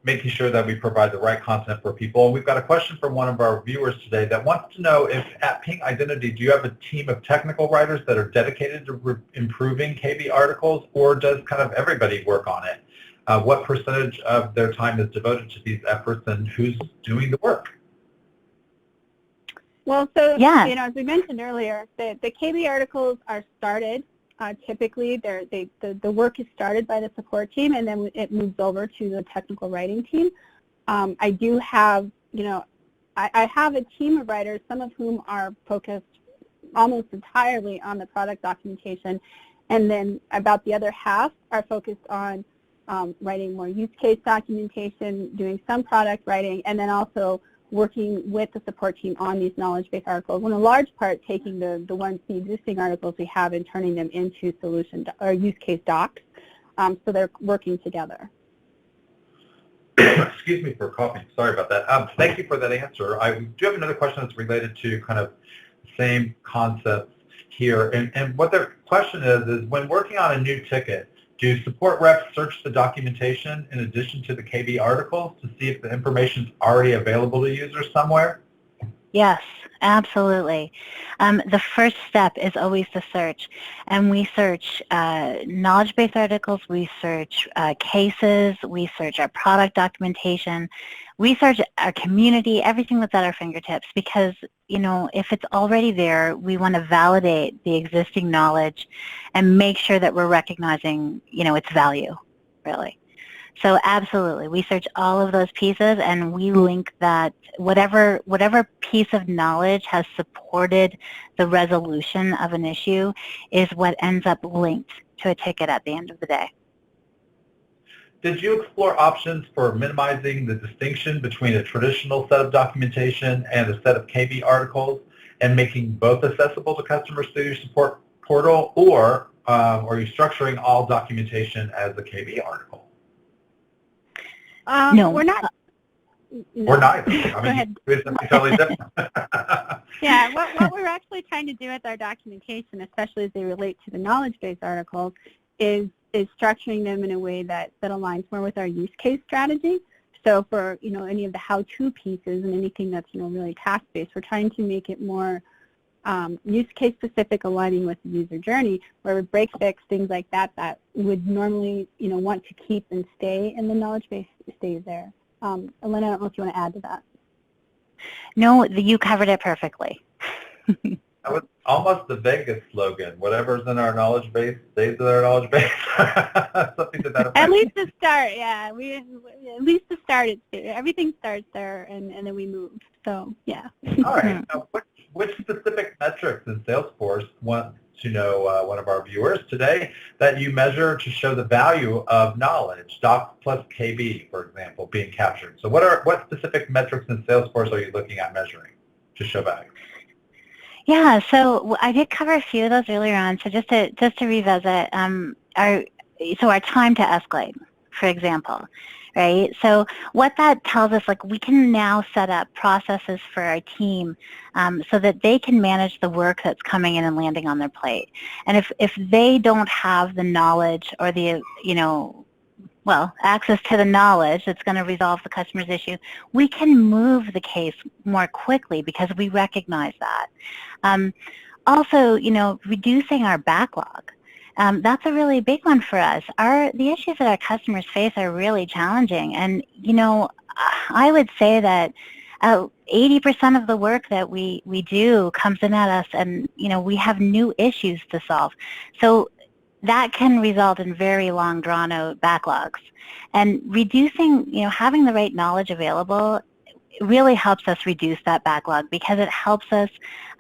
making sure that we provide the right content for people. And we've got a question from one of our viewers today that wants to know if at Ping Identity, do you have a team of technical writers that are dedicated to improving KB articles, or does kind of everybody work on it? What percentage of their time is devoted to these efforts, and who's doing the work? Well, so, yeah. You know, as we mentioned earlier, the KB articles are started. Typically, the work is started by the support team, and then it moves over to the technical writing team. I do have, you know, I have a team of writers, some of whom are focused almost entirely on the product documentation, and then about the other half are focused on writing more use case documentation, doing some product writing, and then also working with the support team on these knowledge-based articles, and a large part taking the existing articles we have and turning them into solution or use case docs, so they're working together. Excuse me for coughing. Sorry about that. Thank you for that answer. I do have another question that's related to kind of the same concepts here, and what their question is when working on a new ticket, Do support reps search the documentation in addition to the KB articles to see if the information is already available to users somewhere? Yes, absolutely. The first step is always to search, and we search knowledge-based articles, we search cases, we search our product documentation, we search our community, everything that's at our fingertips, because, you know, if it's already there, we want to validate the existing knowledge and make sure that we're recognizing, you know, its value, really. So absolutely, we search all of those pieces and we link that whatever piece of knowledge has supported the resolution of an issue is what ends up linked to a ticket at the end of the day. Did you explore options for minimizing the distinction between a traditional set of documentation and a set of KB articles and making both accessible to customers through your support portal, or are you structuring all documentation as a KB article? No. We're not. No. Or neither. I mean, it's something totally different. Yeah, what we're actually trying to do with our documentation, especially as they relate to the knowledge-based articles, is structuring them in a way that aligns more with our use case strategy. So for, you know, any of the how-to pieces and anything that's, you know, really task-based, we're trying to make it more use case specific, aligning with the user journey, where we break fix, things like that, that would normally, you know, want to keep and stay in the knowledge base, stays there. Elena, I don't know if you want to add to that. No, you covered it perfectly. That was almost the Vegas slogan. Whatever's in our knowledge base stays in our knowledge base. Something to that effect. At least to start, yeah. At least to start, everything starts there, and then we move. So, yeah. All right. Now, which specific metrics in Salesforce want to know, one of our viewers today, that you measure to show the value of knowledge, doc plus KB, for example, being captured? So what specific metrics in Salesforce are you looking at measuring to show value? Yeah, so I did cover a few of those earlier on. So just to revisit, our time to escalate, for example, right? So what that tells us, like, we can now set up processes for our team so that they can manage the work that's coming in and landing on their plate. And if they don't have the knowledge or the, you know, well, access to the knowledge that's going to resolve the customer's issue, we can move the case more quickly because we recognize that. Also, you know, reducing our backlog. That's a really big one for us. The issues that our customers face are really challenging, and, you know, I would say that 80% of the work that we do comes in at us, and, you know, we have new issues to solve. So that can result in very long, drawn-out backlogs. And reducing, you know, having the right knowledge available really helps us reduce that backlog, because it helps us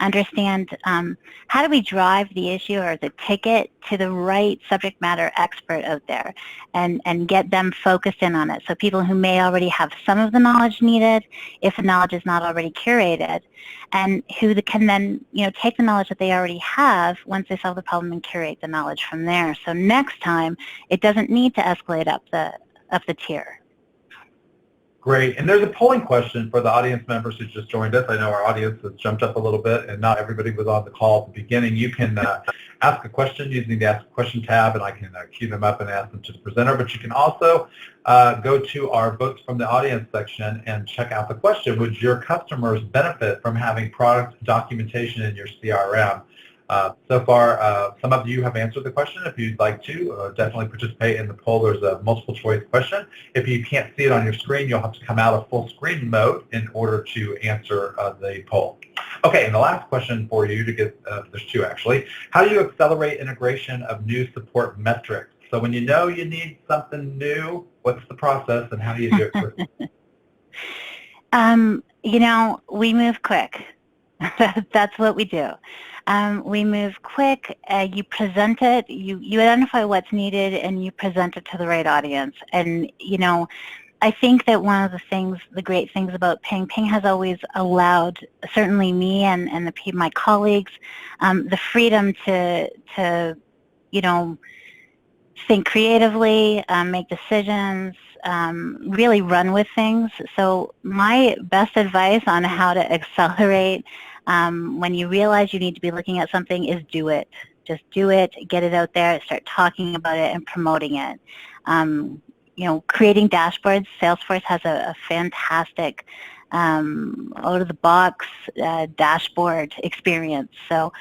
understand how do we drive the issue or the ticket to the right subject matter expert out there and get them focused in on it. So people who may already have some of the knowledge needed, if the knowledge is not already curated, and who can then, you know, take the knowledge that they already have once they solve the problem and curate the knowledge from there. So next time, it doesn't need to escalate up the tier. Great. And there's a polling question for the audience members who just joined us. I know our audience has jumped up a little bit, and not everybody was on the call at the beginning. You can ask a question using the Ask a Question tab, and I can queue them up and ask them to the presenter. But you can also go to our Votes from the Audience section and check out the question: would your customers benefit from having product documentation in your CRM? So far, some of you have answered the question. If you'd like to, definitely participate in the poll. There's a multiple choice question. If you can't see it on your screen, you'll have to come out of full screen mode in order to answer the poll. Okay, and the last question for you to get, there's two actually. How do you accelerate integration of new support metrics? So when you know you need something new, what's the process and how do you do it quickly? You know, we move quick. That's what we do. We move quick, you present it, you identify what's needed, and you present it to the right audience. And, you know, I think that one of the great things about Ping has always allowed, certainly me and my colleagues, the freedom to, you know, think creatively, make decisions, really run with things. So my best advice on how to accelerate when you realize you need to be looking at something is do it. Just do it, get it out there, start talking about it and promoting it. Creating dashboards. Salesforce has a fantastic out-of-the-box dashboard experience. So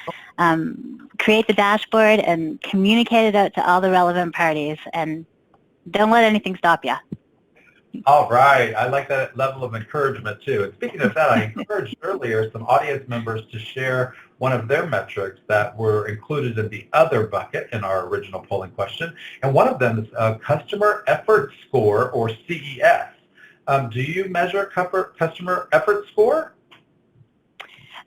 create the dashboard and communicate it out to all the relevant parties, and don't let anything stop you. All right. I like that level of encouragement, too. And speaking of that, I encouraged earlier some audience members to share one of their metrics that were included in the other bucket in our original polling question. And one of them is a customer effort score, or CES. Do you measure customer effort score?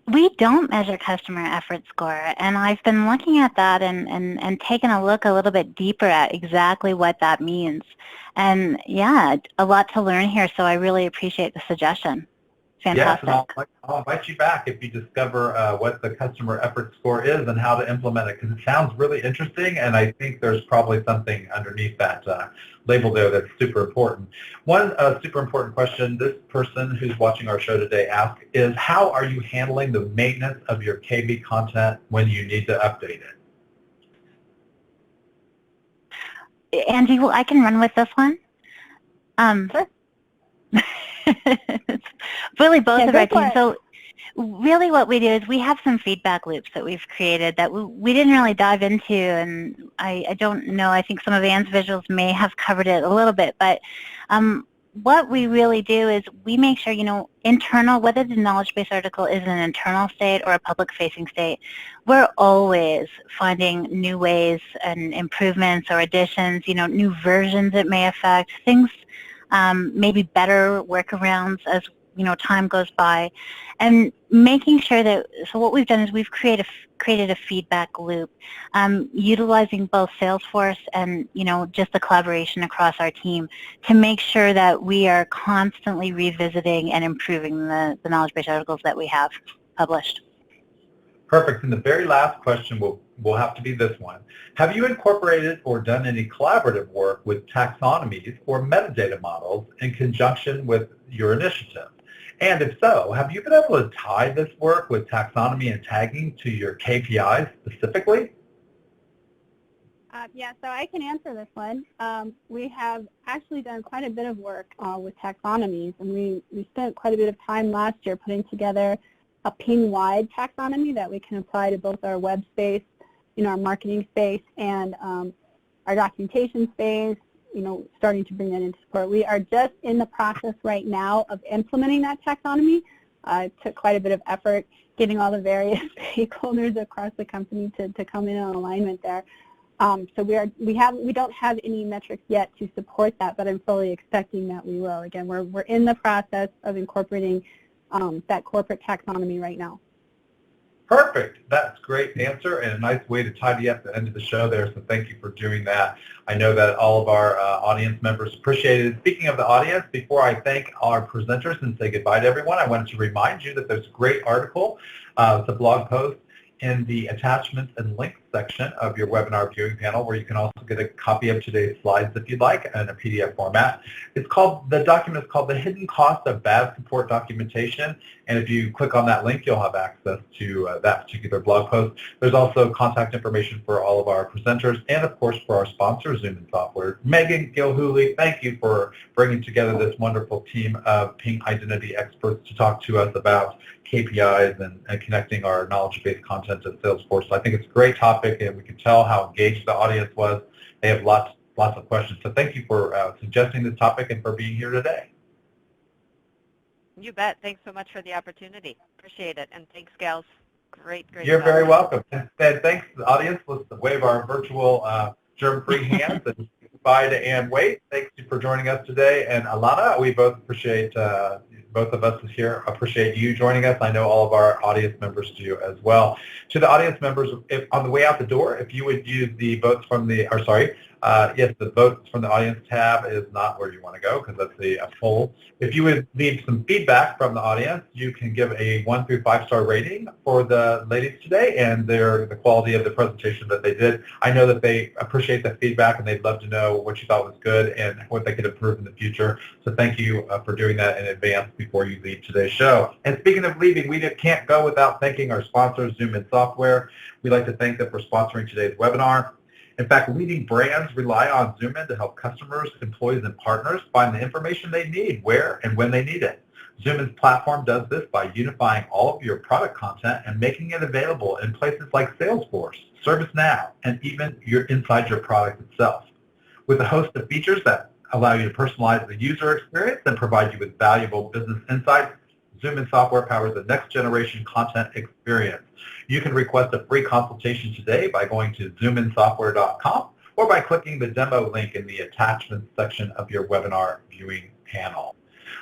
We don't measure customer effort score, and I've been looking at that and taken a look a little bit deeper at exactly what that means. And yeah, a lot to learn here, so I really appreciate the suggestion. Fantastic. Yes, and I'll invite you back if you discover what the customer effort score is and how to implement it, because it sounds really interesting, and I think there's probably something underneath that label there that's super important. One super important question this person who's watching our show today asked is, how are you handling the maintenance of your KB content when you need to update it? Angie, well, I can run with this one. Sure. It's really both of our teams. It. So really what we do is we have some feedback loops that we've created that we didn't really dive into, and I don't know, I think some of Anne's visuals may have covered it a little bit, but what we really do is we make sure, internal, whether the knowledge base article is an internal state or a public-facing state, we're always finding new ways and improvements or additions, new versions it may affect, things, maybe better workarounds as time goes by, and making sure that, so what we've done is we've created a feedback loop, utilizing both Salesforce and, just the collaboration across our team to make sure that we are constantly revisiting and improving the knowledge base articles that we have published. Perfect. And the very last question will have to be this one. Have you incorporated or done any collaborative work with taxonomies or metadata models in conjunction with your initiative? And if so, have you been able to tie this work with taxonomy and tagging to your KPIs specifically? Yeah, so I can answer this one. We have actually done quite a bit of work with taxonomies, and we spent quite a bit of time last year putting together a ping-wide taxonomy that we can apply to both our web space, our marketing space, and our documentation space, starting to bring that into support. We are just in the process right now of implementing that taxonomy. It took quite a bit of effort getting all the various stakeholders across the company to come in on alignment there. So we don't have any metrics yet to support that, but I'm fully expecting that we will. Again, we're in the process of incorporating that corporate taxonomy right now. Perfect. That's a great answer and a nice way to tidy up the end of the show there, so thank you for doing that. I know that all of our audience members appreciate it. Speaking of the audience, before I thank our presenters and say goodbye to everyone, I wanted to remind you that there's a great article, it's a blog post in the attachments and links section of your webinar viewing panel, where you can also get a copy of today's slides if you'd like in a PDF format. The document is called The Hidden Cost of Bad Support Documentation, and if you click on that link, you'll have access to that particular blog post. There's also contact information for all of our presenters and, of course, for our sponsor, Zoomin Software. Megan Gilhooly, thank you for bringing together this wonderful team of Ping identity experts to talk to us about KPIs and connecting our knowledge-based content to Salesforce. So I think it's a great topic, and we can tell how engaged the audience was. They have lots of questions. So thank you for suggesting this topic and for being here today. You bet. Thanks so much for the opportunity. Appreciate it. And thanks, gals. Great You're job. very welcome. And thanks to the audience. Let's wave our virtual germ-free hands and goodbye to Anne Waite. Thanks for joining us today. And Alana, we both appreciate, both of us here appreciate you joining us. I know all of our audience members do as well. To the audience members, if on the way out the door, if you would use the votes from the, Yes, the votes from the audience tab is not where you want to go because that's a poll. If you would leave some feedback from the audience, you can give a 1 through 5-star rating for the ladies today and the quality of the presentation that they did. I know that they appreciate the feedback and they'd love to know what you thought was good and what they could improve in the future. So thank you for doing that in advance before you leave today's show. And speaking of leaving, we can't go without thanking our sponsors, Zoomin Software. We'd like to thank them for sponsoring today's webinar. In fact, leading brands rely on Zoomin to help customers, employees, and partners find the information they need where and when they need it. Zoomin's platform does this by unifying all of your product content and making it available in places like Salesforce, ServiceNow, and even inside your product itself. With a host of features that allow you to personalize the user experience and provide you with valuable business insights, Zoomin Software powers the next generation content experience. You can request a free consultation today by going to zoominsoftware.com or by clicking the demo link in the attachments section of your webinar viewing panel.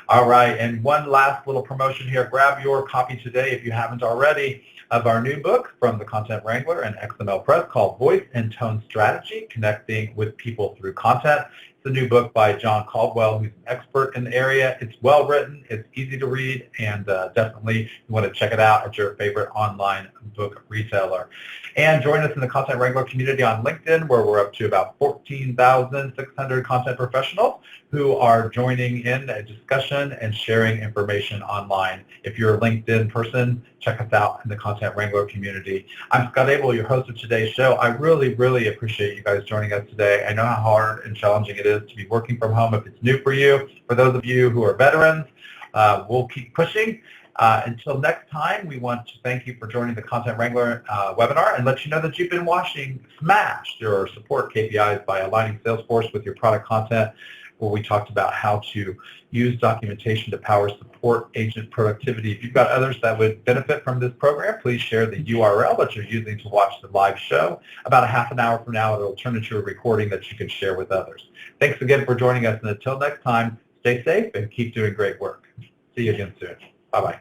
All right, and one last little promotion here. Grab your copy today, if you haven't already, of our new book from the Content Wrangler and XML Press called Voice and Tone Strategy, Connecting with People Through Content. It's a new book by John Caldwell, who's an expert in the area. It's well written, it's easy to read, and definitely you want to check it out at your favorite online book retailer. And join us in the Content Wrangler community on LinkedIn, where we're up to about 14,600 content professionals who are joining in a discussion and sharing information online. If you're a LinkedIn person, check us out in the Content Wrangler community. I'm Scott Abel, your host of today's show. I really, really appreciate you guys joining us today. I know how hard and challenging it is to be working from home if it's new for you. For those of you who are veterans, we'll keep pushing. Until next time, we want to thank you for joining the Content Wrangler webinar and let you know that you've been smashed your support KPIs by aligning Salesforce with your product content, where we talked about how to use documentation to power support agent productivity. If you've got others that would benefit from this program, please share the URL that you're using to watch the live show. About a half an hour from now, it will turn into a recording that you can share with others. Thanks again for joining us, and until next time, stay safe and keep doing great work. See you again soon. Bye-bye.